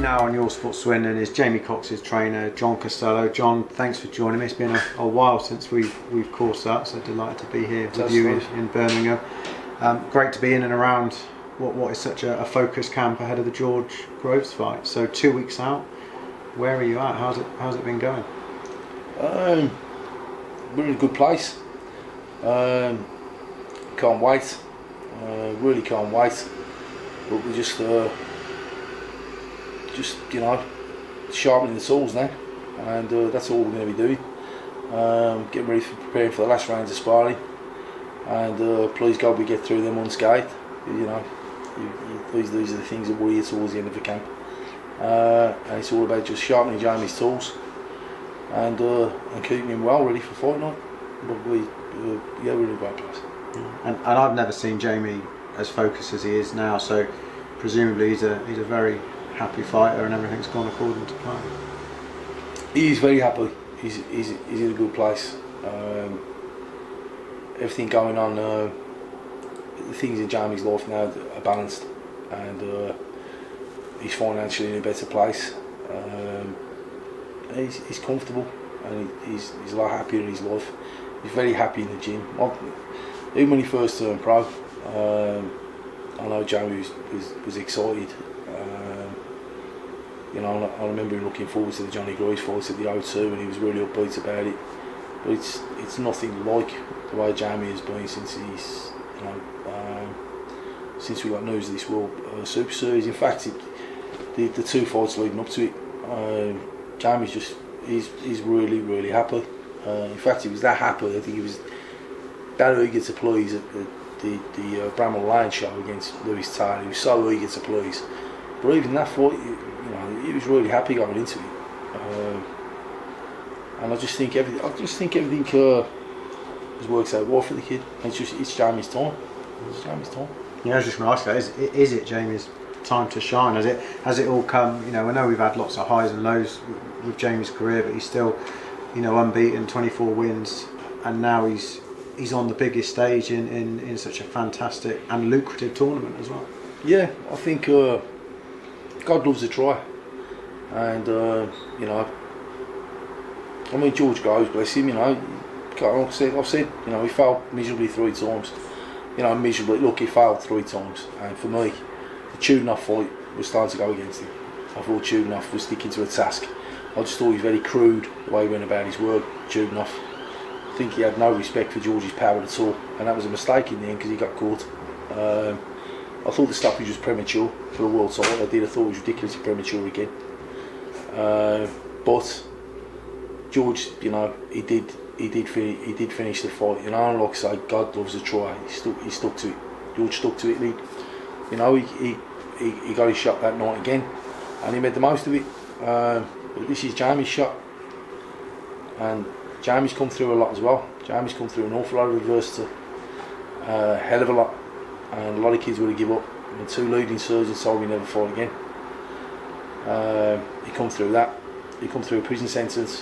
now on Your Sport Swindon is Jamie Cox's trainer, John Costello. John, thanks for joining me. It's been a while since we've caught up, so delighted to be here with you in Birmingham. Great to be in and around what is such a focused camp ahead of the George Groves fight. So 2 weeks out, where are you at? How's it been going? We're in a good place. Can't wait. Really can't wait. But we're just sharpening the tools now, and that's all we're going to be doing. Getting ready for preparing for the last rounds of sparring, and please God we get through them unscathed. These are the things that worry you towards the end of the camp, and it's all about just sharpening Jamie's tools and keeping him well ready for fight night. But we're in a great place. And I've never seen Jamie as focused as he is now, so presumably he's a very happy fighter and everything's gone according to plan. He's very happy. He's in a good place. Everything going on. The things in Jamie's life now are balanced, and he's financially in a better place. He's comfortable, and he's a lot happier in his life. He's very happy in the gym. Even when he first turned pro, I know Jamie was excited. I remember him looking forward to the Johnny Groves fight at the O2, and he was really upbeat about it. But it's nothing like the way Jamie has been since since we got news of this World Super Series. In fact, the 2 fights leading up to it, Jamie's he's really happy. In fact, he was that happy. I think he was that eager to please at the Bramall Lane show against Lewis Taylor. He was so eager to please. But even that fight, he was really happy going into it. And I just think everything has worked out well for the kid. It's Jamie's time. It's Jamie's time. Yeah, I was just going to ask that. Is it Jamie's time to shine? Has it all come? I know we've had lots of highs and lows with Jamie's career, but he's still, unbeaten, 24 wins, and now he's on the biggest stage in such a fantastic and lucrative tournament as well. Yeah, I think God loves a try, and George Groves, bless him. I've said, he failed miserably 3 times. Miserably. Look, he failed 3 times, and for me, the Chudinoff fight was starting to go against him. I thought Chudinoff was sticking to a task. I just thought he was very crude the way he went about his work, Chudinoff. I think he had no respect for George's power at all, and that was a mistake in the end because he got caught. I thought the stoppage was premature for the world title. I thought it was ridiculously premature again. But George, he did finish the fight. And like I say, God loves a try. He stuck to it. George stuck to it. He got his shot that night again, and he made the most of it. But this is Jamie's shot, and Jamie's come through a lot as well. Jamie's come through an awful lot of adversity, hell of a lot, and a lot of kids would have given up. And 2 leading surgeons told me never fight again. He come through that. He come through a prison sentence,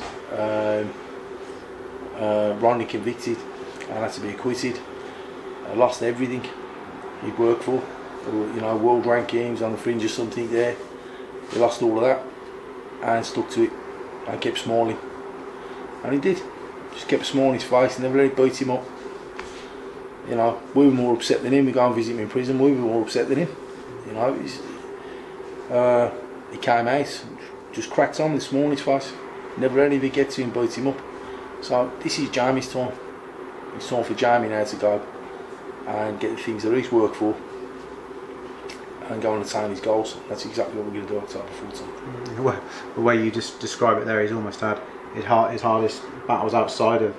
wrongly convicted, and had to be acquitted. Lost everything he'd worked for. World rankings on the fringe of something there. He lost all of that, and stuck to it, and kept smiling. And he did. Just kept a smile on his face, never really beat him up. We were more upset than him. We go and visit him in prison, we were more upset than him. He came out, just cracked on with a smile on his face. Never let anything get to him, beat him up. So this is Jamie's time. It's time for Jamie now to go and get the things that he's worked for and go and attain his goals. That's exactly what we're going to do October 14th. The way you just describe it there, he's almost had his hardest battles outside of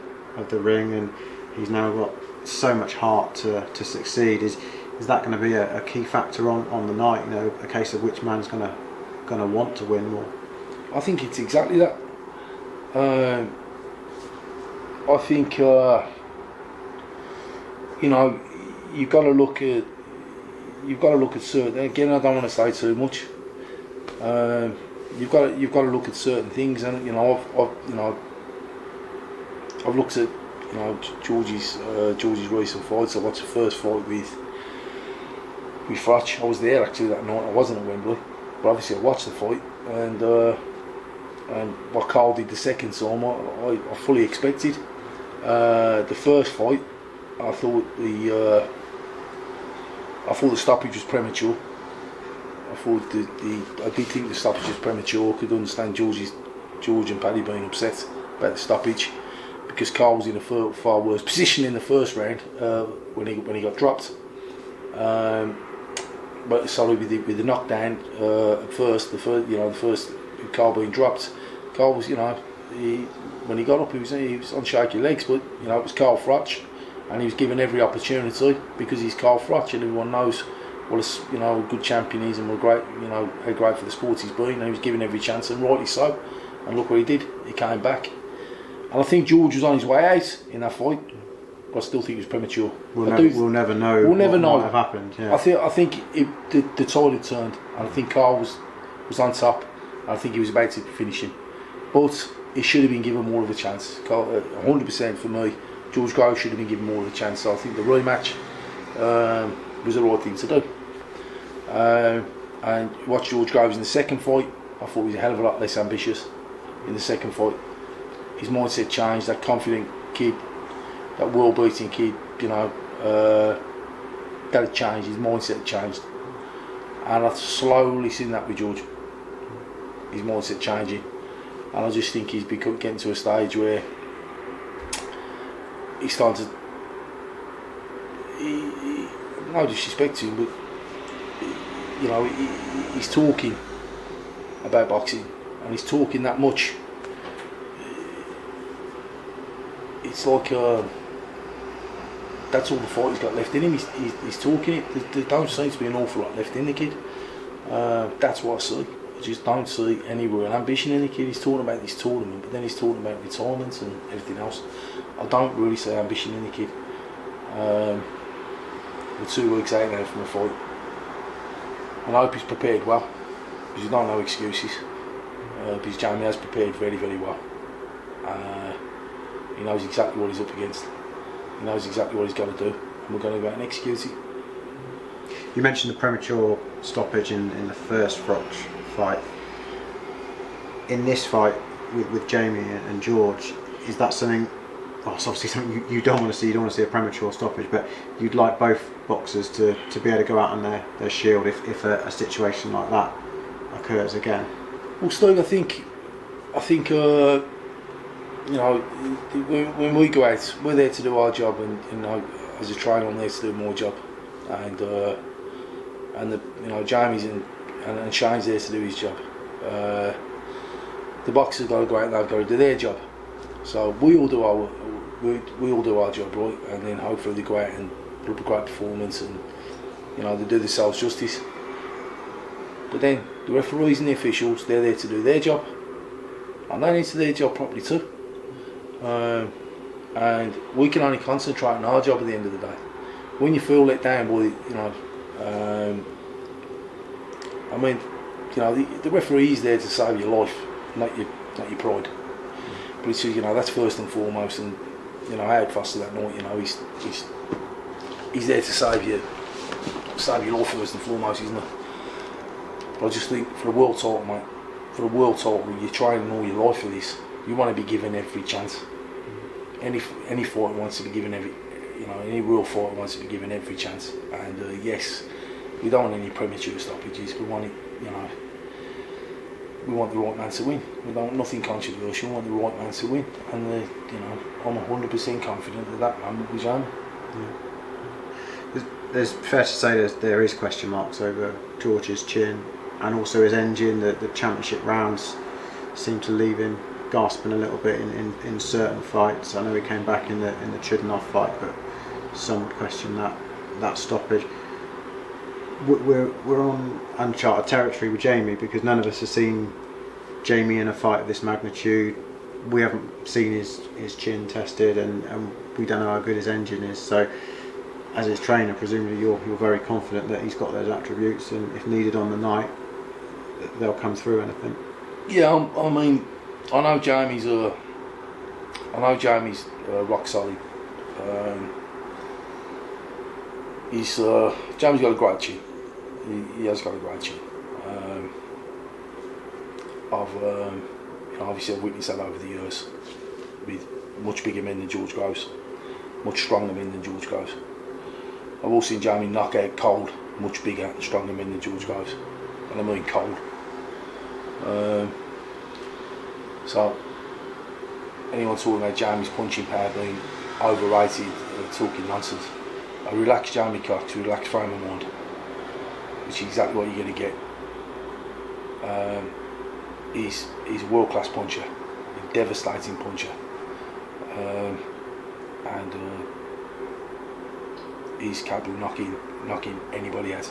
the ring, and he's now got so much heart to succeed. Is that going to be a key factor on the night? A case of which man's going to want to win more? I think it's exactly that. I think you've got to look at certain. Again, I don't want to say too much. You've got to look at certain things, and I've looked at Georgie's recent fights. I watched the first fight with Fratch. I was there actually that night. I wasn't at Wembley. But obviously I watched the fight, and what Carl did the second time, I fully expected. The first fight, I thought the stoppage was premature. I did think the stoppage was premature. I could understand George and Paddy being upset about the stoppage, because Carl was in a far worse position in the first round when he got dropped. But sorry, with the knockdown at first, the first Carl being dropped, Carl was, when he got up, he was on shaky legs, but it was Carl Froch, and he was given every opportunity, because he's Carl Froch, and everyone knows what a good champion he is, and what great, how great for the sport he's been, and he was given every chance, and rightly so. And look what he did. He came back, and I think George was on his way out in that fight. But I still think it was premature. We'll never know. What might have happened. Yeah. I think the tide had turned, and I think Carl was on top. And I think he was about to finish him, but he should have been given more of a chance. 100% for me. George Grove should have been given more of a chance. So I think the rematch was the right thing to do. And watch George Groves in the second fight. I thought he was a hell of a lot less ambitious in the second fight. His mindset changed. That confident kid, that world-beating kid, that had changed. His mindset had changed, and I've slowly seen that with George. His mindset changing, and I just think he's getting to a stage where he's starting to. No disrespect to him, but he's talking about boxing, and he's talking that much. It's like that's all the fight he's got left in him. He's talking it. There don't seem to be an awful lot left in the kid. That's what I see. I just don't see any real ambition in the kid. He's talking about this tournament, but then he's talking about retirement and everything else. I don't really see ambition in the kid. We're 2 weeks out now from a fight, and I hope he's prepared well, because you don't know excuses. Because Jamie has prepared very, very well. He knows exactly what he's up against. He knows exactly what he's got to do, and we're going to go out and execute it. You mentioned the premature stoppage in the first Froch fight. In this fight with Jamie and George, is that something? Well, it's obviously something you don't want to see. You don't want to see a premature stoppage, but you'd like both boxers to be able to go out on their shield if a situation like that occurs again. Well, Steve, I think. When we go out, we're there to do our job, and as a trainer, I'm there to do my job, and Jamie's and Shane's there to do his job. The boxers got to go out and they've got to do their job. So we all do our job, right? And then hopefully they go out and put up a great performance, and they do themselves justice. But then the referees and the officials, they're there to do their job, and they need to do their job properly too. And we can only concentrate on our job at the end of the day. When you feel let down by, the referee is there to save your life, not your pride. But it's, that's first and foremost. And Howard Foster that night, he's there to save your life first and foremost, isn't it? But I just think for the world title, mate, you're training all your life for this. You want to be given every chance. Any fighter wants to be given any real fighter wants to be given every chance. And yes, we don't want any premature stoppages. We want it, we want the right man to win. We don't want nothing controversial. We want the right man to win. And I'm 100% confident that man will be Jamie. Yeah. There's fair to say there is question marks over George's chin and also his engine. The championship rounds seem to leave him gasping a little bit in certain fights. I know he came back in the Chudinov fight, but some would question that stoppage. We're on uncharted territory with Jamie, because none of us have seen Jamie in a fight of this magnitude. We haven't seen his chin tested, and we don't know how good his engine is. So as his trainer, presumably you're very confident that he's got those attributes, and if needed on the night, they'll come through, anything. Yeah, I know Jamie's rock solid. Jamie's got a great chin. He has got a great chin. obviously I've witnessed that over the years with much bigger men than George Groves, much stronger men than George Groves. I've also seen Jamie knock out cold, much bigger and stronger men than George Groves, and I mean cold. So anyone talking about Jamie's punching power being overrated, talking nonsense. A relaxed Jamie Cox, relaxed frame of mind, which is exactly what you're going to get. He's a world-class puncher, a devastating puncher, and he's capable of knocking anybody out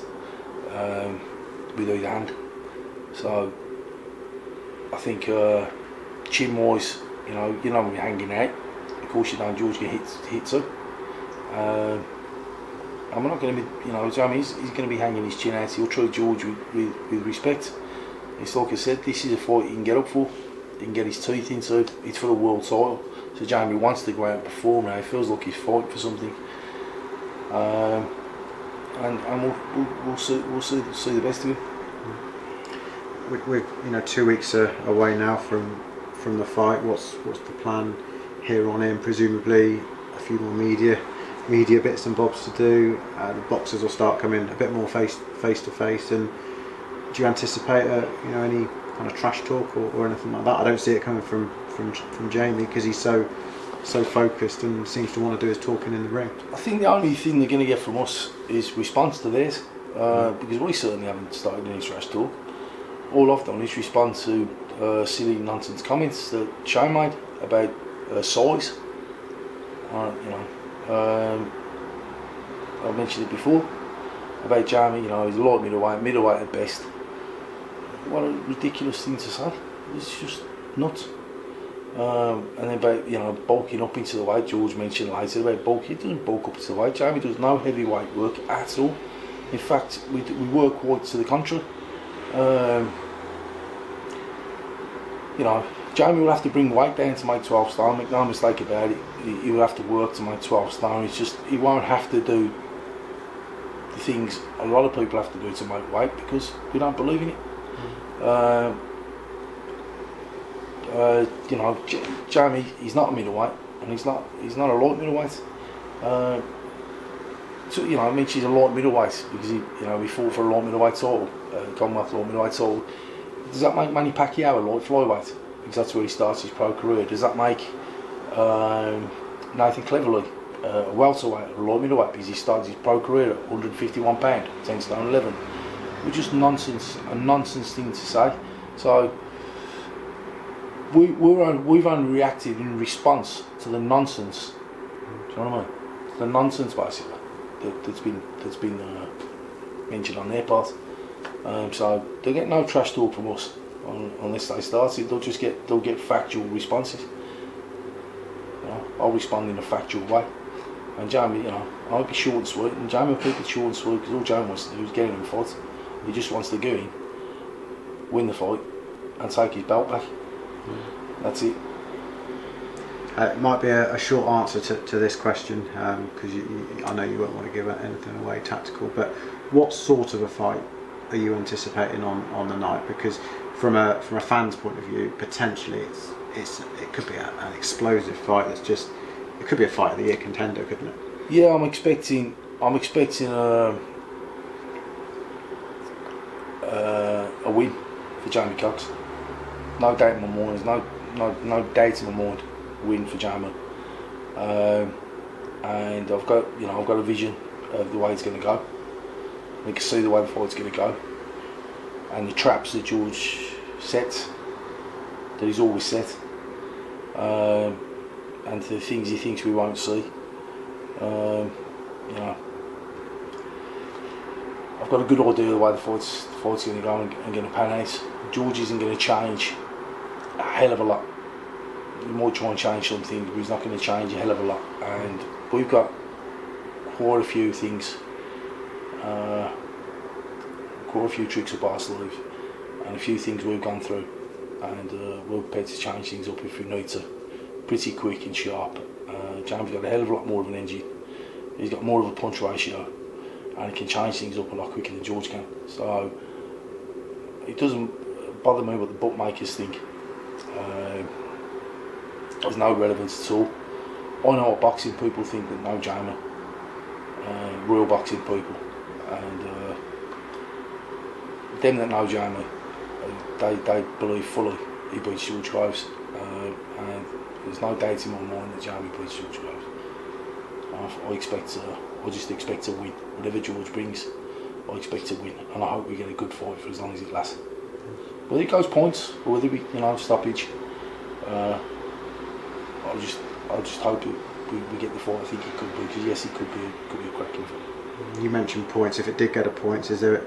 with either hand. So I think chin-wise, you're not going to be hanging out. Of course, you know George can hit too. And we're not going to be, Jamie, he's going to be hanging his chin out. He'll treat George with respect. It's like I said, this is a fight he can get up for, he can get his teeth into. It's for the world title. So Jamie wants to go out and perform now. He feels like he's fighting for something. And we'll see the best of him. We're 2 weeks away now from the fight. What's the plan here on in? Presumably a few more media bits and bobs to do. The boxers will start coming a bit more face to face. And do you anticipate any kind of trash talk or anything like that? I don't see it coming from Jamie, because he's so focused and seems to want to do his talking in the ring. I think the only thing they're going to get from us is response to theirs, because we certainly haven't started any trash talk. All I've done is respond to silly nonsense comments that Shane made about size. I've mentioned it before about Jamie. He's a light middleweight at best. What a ridiculous thing to say. It's just nuts. And then about bulking up into the weight. George mentioned later about bulking. He doesn't bulk up into the weight. Jamie does no heavyweight work at all. In fact, we work quite to the contrary. Jamie will have to bring weight down to make 12 stone. Make no mistake about it. He will have to work to make 12 stone. It's just he won't have to do the things a lot of people have to do to make weight, because we don't believe in it. Jamie, he's not a middleweight, and he's not a light middleweight. She's a light middleweight because he fought for a light middleweight title, Commonwealth light middleweight title. Does that make Manny Pacquiao a light flyweight? Because that's where he starts his pro career. Does that make Nathan Cleverly a welterweight, a light middleweight, because he started his pro career at 151 pound, 10 stone 11? Which is nonsense, a nonsense thing to say. So we've only reacted in response to the nonsense. Do you know what I mean? The nonsense basically that's been mentioned on their part. So they'll get no trash talk from us unless they start it. They'll get factual responses. I'll respond in a factual way. And Jamie, I'll be short and sweet, and Jamie will keep it short and sweet, because all Jamie wants to do is get in and fight. He just wants to go in, win the fight, and take his belt back. That's it. It might be a short answer to this question, because I know you won't want to give anything away tactical, but what sort of a fight are you anticipating on the night? Because from a fan's point of view, potentially it could be an explosive fight. It could be a fight of the year contender, couldn't it? Yeah, I'm expecting a win for Jamie Cox. No doubt in my mind. There's no doubt in my mind. Win for Jamie. And I've got a vision of the way it's going to go. We can see the way the fight's going to go, and the traps that George sets, that he's always set, and the things he thinks we won't see. I've got a good idea of the way the fight's going to go and going to pan out. George isn't going to change a hell of a lot. He might try and change something, but he's not going to change a hell of a lot. And we've got quite a few things, quite a few tricks up our sleeve, and a few things we've gone through, and we're prepared to change things up if we need to, pretty quick and sharp. Jamie's got a hell of a lot more of an engine. He's got more of a punch ratio, and he can change things up a lot quicker than George can. So it doesn't bother me what the bookmakers think. There's no relevance at all. I know what boxing people think that know Jamie. Real boxing people. And them that know Jamie, they believe fully he beats George Groves. And there's no doubt in my mind that Jamie beats George Groves. I just expect to win. Whatever George brings, I expect to win. And I hope we get a good fight for as long as it lasts. Whether it goes points or whether we, stoppage, I just hope we get the fight. I think it could be, because yes, it could be a cracking fight. You mentioned points. If it did go to points, is there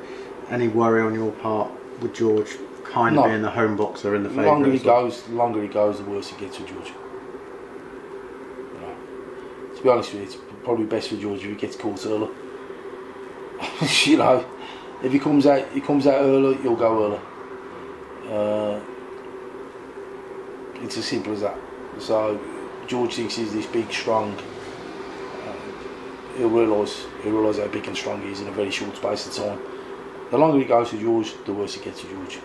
any worry on your part with George kind of being the home boxer in the favourite? The longer he goes, the worse it gets for George. To be honest with you, it's probably best for George if he gets caught early. If he comes out early, he'll go early. It's as simple as that. So George thinks he's this big, strong. He'll realise how big and strong he is in a very short space of time. The longer he goes to George, the worse it gets to George.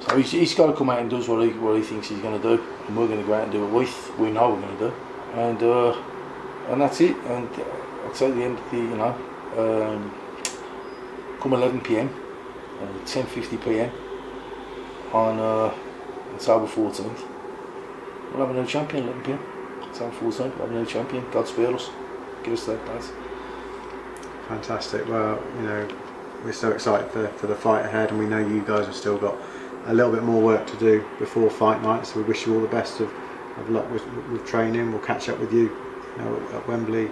So he's got to come out and do what he thinks he's going to do, and we're going to go out and do what we know we're going to do, and that's it. And I'd say at the end of the come 11 p.m, 10:50 p.m. on October 14th, we'll have a new champion. 11 p.m. October 14th, we'll have a new champion. God spare us, give us that place. Fantastic. Well, we're so excited for the fight ahead, and we know you guys have still got a little bit more work to do before fight night, so we wish you all the best of luck with training. We'll catch up with you, at Wembley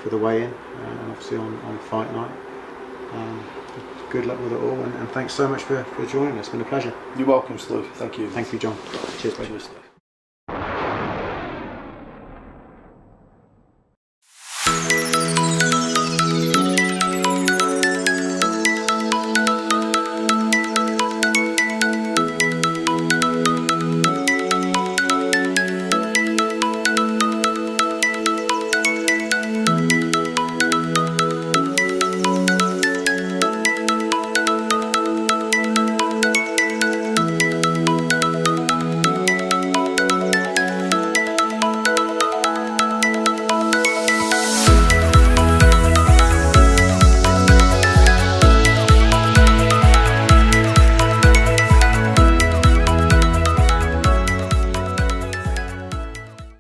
for the weigh-in, and obviously on fight night. Good luck with it all, and thanks so much for joining us. It's been a pleasure. You're welcome, Steve. Thank you. Thank you, John. Cheers, mate. Cheers, Steve.